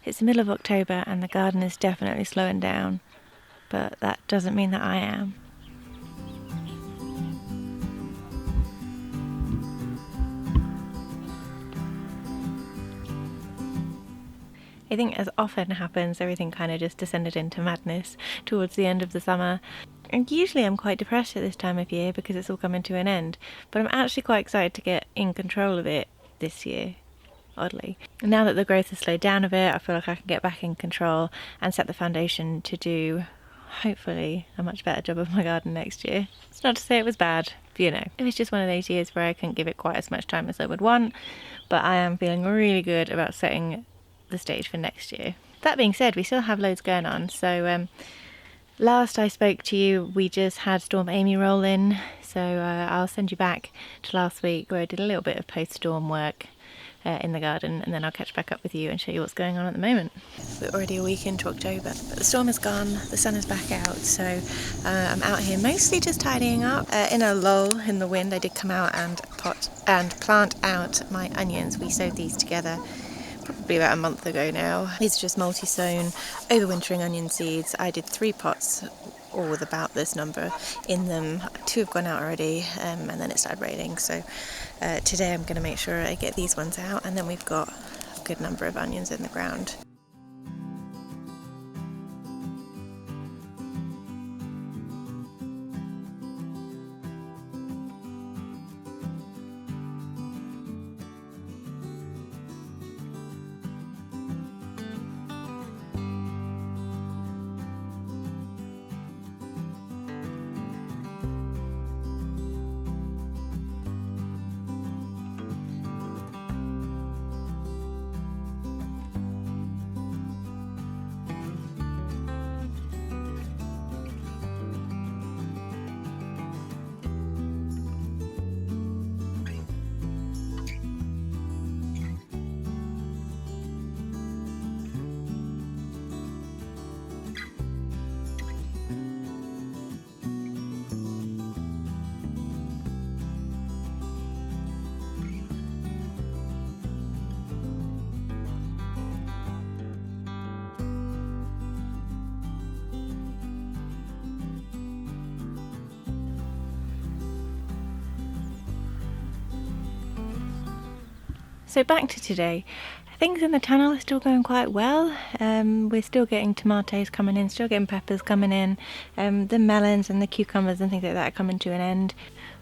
It's the middle of October and the garden is definitely slowing down, but that doesn't mean that I am. I think, as often happens, everything kind of just descended into madness towards the end of the summer. And usually I'm quite depressed at this time of year because it's all coming to an end, but I'm actually quite excited to get in control of it this year, oddly. And now that the growth has slowed down a bit, I feel like I can get back in control and set the foundation to do, hopefully, a much better job of my garden next year. It's not to say it was bad, but you know, it was just one of those years where I couldn't give it quite as much time as I would want, but I am feeling really good about setting the stage for next year. That being said, we still have loads going on. So last I spoke to you, we just had Storm Amy roll in, so I'll send you back to last week where I did a little bit of post-storm work in the garden, and then I'll catch back up with you and show you what's going on at the moment. We're already a week into October, but the storm is gone, the sun is back out, so I'm out here mostly just tidying up. In a lull in the wind, I did come out and pot and plant out my onions. We sowed these together probably about a month ago now. These are just multi-sown overwintering onion seeds. I did 3 pots, all with about this number in them. 2 have gone out already, and then it started raining, so today I'm going to make sure I get these ones out, and then we've got a good number of onions in the ground. So back to today. Things in the tunnel are still going quite well. We're still getting tomatoes coming in, still getting peppers coming in. The melons and the cucumbers and things like that are coming to an end.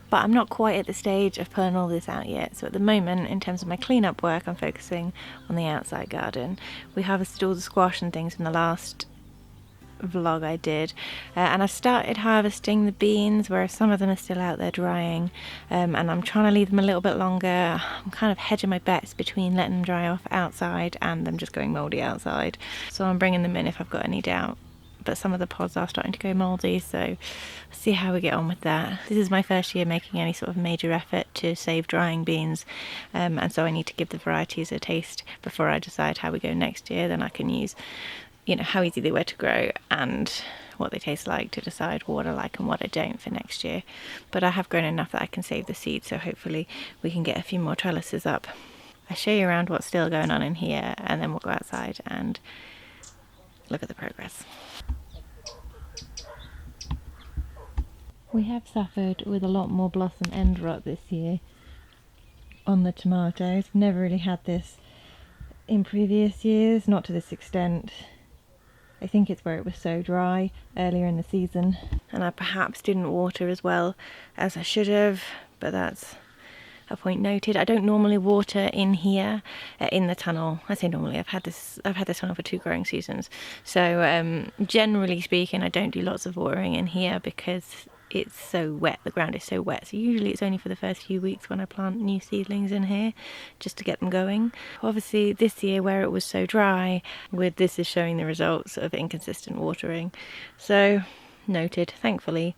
But I'm not quite at the stage of pulling all this out yet. So at the moment, in terms of my cleanup work, I'm focusing on the outside garden. We harvested all the squash and things in the last vlog I did, and I started harvesting the beans, whereas some of them are still out there drying, and I'm trying to leave them a little bit longer. I'm kind of hedging my bets between letting them dry off outside and them just going mouldy outside, so I'm bringing them in if I've got any doubt. But some of the pods are starting to go mouldy, so see how we get on with that. This is my first year making any sort of major effort to save drying beans, and so I need to give the varieties a taste before I decide how we go next year. Then I can use, you know, how easy they were to grow and what they taste like to decide what I like and what I don't for next year. But I have grown enough that I can save the seeds, so hopefully we can get a few more trellises up. I'll show you around what's still going on in here, and then we'll go outside and look at the progress. We have suffered with a lot more blossom end rot this year on the tomatoes. Never really had this in previous years, not to this extent. I think it's where it was so dry earlier in the season, and I perhaps didn't water as well as I should have, but that's a point noted. I don't normally water in here in the tunnel. I say normally, I've had this tunnel for 2 growing seasons, so generally speaking I don't do lots of watering in here because it's so wet, the ground is so wet. So usually it's only for the first few weeks when I plant new seedlings in here, just to get them going. Obviously this year, where it was so dry, this is showing the results of inconsistent watering. So noted. Thankfully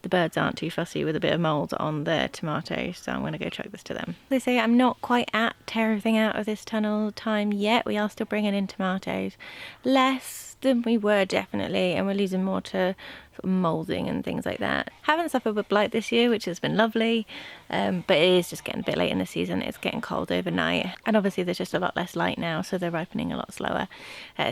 the birds aren't too fussy with a bit of mould on their tomatoes, so I'm going to go chuck this to them. They say I'm not quite at tear everything out of this tunnel time yet. We are still bringing in tomatoes, less than we were definitely, and we're losing more to sort of moulding and things like that. Haven't suffered with blight this year, which has been lovely, but it is just getting a bit late in the season. It's getting cold overnight, and obviously there's just a lot less light now, so they're ripening a lot slower.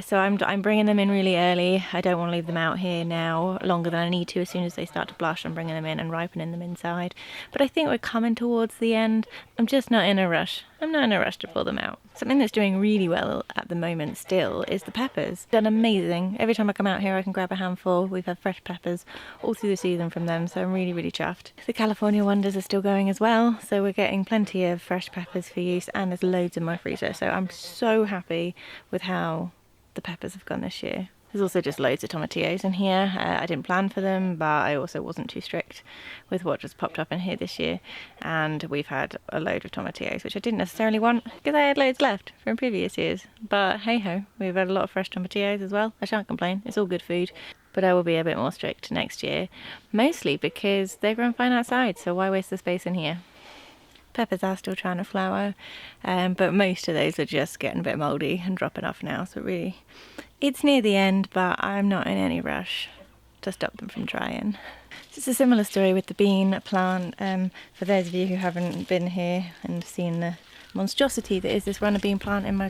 So I'm bringing them in really early. I don't want to leave them out here now longer than I need to. As soon as they start to blush, I'm bringing them in and ripening them inside. But I think we're coming towards the end. I'm just not in a rush. I'm not in a rush to pull them out. Something that's doing really well at the moment still is the peppers. Done amazing. Every time I come out here I can grab a handful. We've had fresh peppers all through the season from them, so I'm really, really chuffed. The California wonders are still going as well, so we're getting plenty of fresh peppers for use, and there's loads in my freezer, so I'm so happy with how the peppers have gone this year. There's also just loads of tomatillos in here. I didn't plan for them, but I also wasn't too strict with what just popped up in here this year. And we've had a load of tomatillos, which I didn't necessarily want because I had loads left from previous years. But hey ho, we've had a lot of fresh tomatillos as well. I shan't complain, it's all good food. But I will be a bit more strict next year, mostly because they're growing fine outside, so why waste the space in here? Peppers are still trying to flower, but most of those are just getting a bit mouldy and dropping off now, so really it's near the end, but I'm not in any rush to stop them from drying. It's a similar story with the bean plant. For those of you who haven't been here and seen the monstrosity that is this runner bean plant in my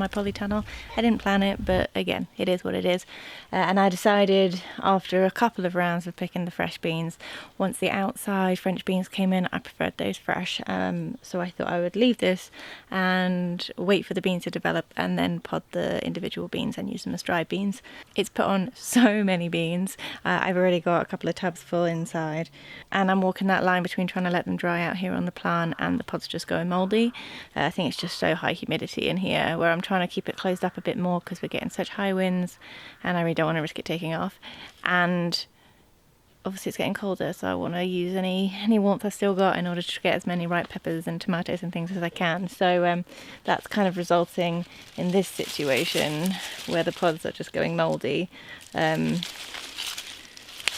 polytunnel, I didn't plan it, but again, it is what it is. And I decided after a couple of rounds of picking the fresh beans, once the outside French beans came in, I preferred those fresh. So I thought I would leave this and wait for the beans to develop and then pod the individual beans and use them as dried beans. It's put on so many beans. I've already got a couple of tubs full inside, and I'm walking that line between trying to let them dry out here on the plant and the pods just going mouldy. I think it's just so high humidity in here, where I'm trying to keep it closed up a bit more because we're getting such high winds and I really don't want to risk it taking off. And obviously it's getting colder, so I want to use any warmth I've still got in order to get as many ripe peppers and tomatoes and things as I can. So that's kind of resulting in this situation where the pods are just going mouldy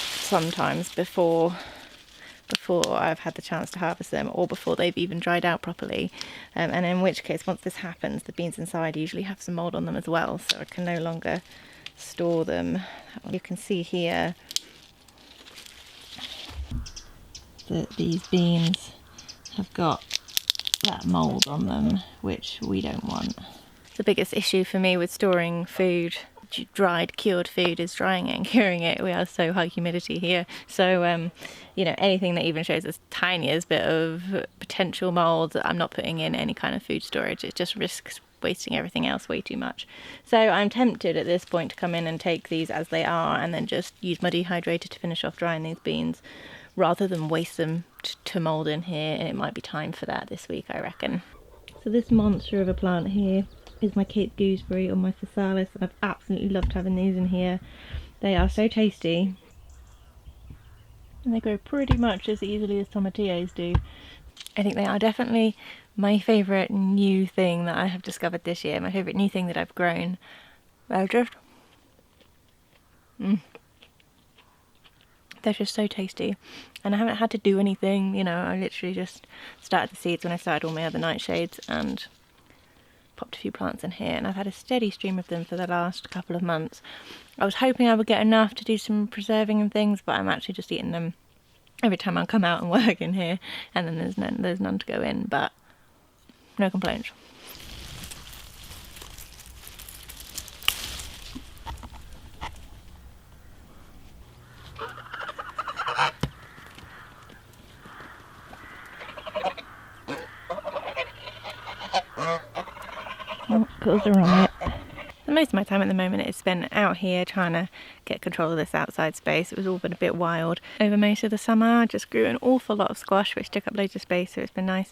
sometimes before I've had the chance to harvest them, or before they've even dried out properly, and in which case, once this happens, the beans inside usually have some mould on them as well, so I can no longer store them. You can see here that these beans have got that mould on them, which we don't want. The biggest issue for me with storing food, dried cured food, is drying it and curing it. We are so high humidity here, so anything that even shows the tiniest bit of potential mold, I'm not putting in any kind of food storage. It just risks wasting everything else way too much. So I'm tempted at this point to come in and take these as they are and then just use my dehydrator to finish off drying these beans, rather than waste them to mold in here, and it might be time for that this week, I reckon. So this monster of a plant here is my Cape gooseberry or my physalis, and I've absolutely loved having these in here. They are so tasty, and they grow pretty much as easily as tomatillos do. I think they are definitely my favourite new thing that I have discovered this year, my favourite new thing that I've grown. They're just they're just so tasty, and I haven't had to do anything, I literally just started the seeds when I started all my other nightshades and popped a few plants in here, and I've had a steady stream of them for the last couple of months. I was hoping I would get enough to do some preserving and things, but I'm actually just eating them every time I come out and work in here, and then there's none to go in, but no complaints. Goes around it. Most of my time at the moment is spent out here trying to get control of this outside space. It was all been a bit wild over most of the summer. I just grew an awful lot of squash, which took up loads of space, so it's been nice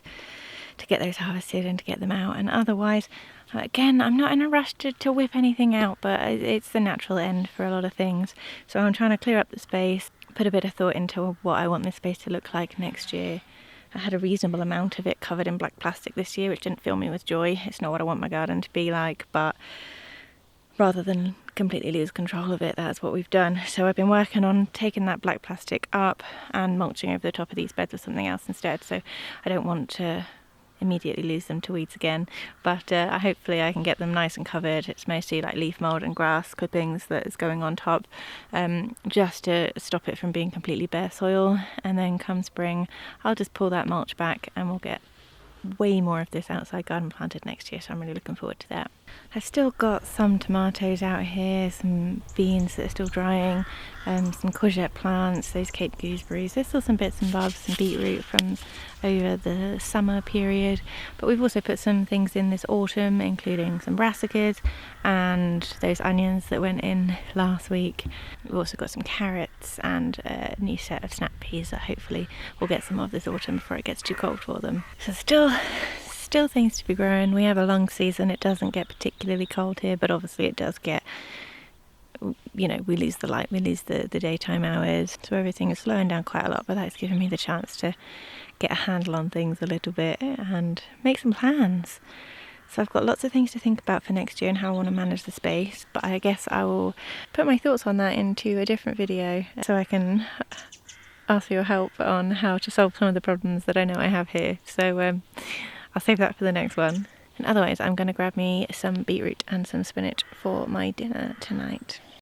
to get those harvested and to get them out. And otherwise, again, I'm not in a rush to whip anything out, but it's the natural end for a lot of things. So I'm trying to clear up the space, put a bit of thought into what I want this space to look like next year. I had a reasonable amount of it covered in black plastic this year, which didn't fill me with joy. It's not what I want my garden to be like, but rather than completely lose control of it, that's what we've done. So I've been working on taking that black plastic up and mulching over the top of these beds with something else instead. So I don't want to immediately lose them to weeds again, but hopefully I can get them nice and covered. It's mostly like leaf mould and grass clippings that is going on top, just to stop it from being completely bare soil, and then come spring I'll just pull that mulch back and we'll get way more of this outside garden planted next year, so I'm really looking forward to that. I've still got some tomatoes out here, some beans that are still drying, some courgette plants, those Cape gooseberries. There's still some bits and bobs, some beetroot from over the summer period, but we've also put some things in this autumn, including some brassicas and those onions that went in last week. We've also got some carrots and a new set of snap peas that hopefully we'll get some of this autumn before it gets too cold for them. So still things to be growing. We have a long season. It doesn't get particularly cold here, but obviously it does get, we lose the light, we lose the daytime hours, so everything is slowing down quite a lot, but that's given me the chance to get a handle on things a little bit and make some plans. So I've got lots of things to think about for next year and how I want to manage the space, but I guess I will put my thoughts on that into a different video so I can ask for your help on how to solve some of the problems that I know I have here. So I'll save that for the next one. And otherwise, I'm going to grab me some beetroot and some spinach for my dinner tonight.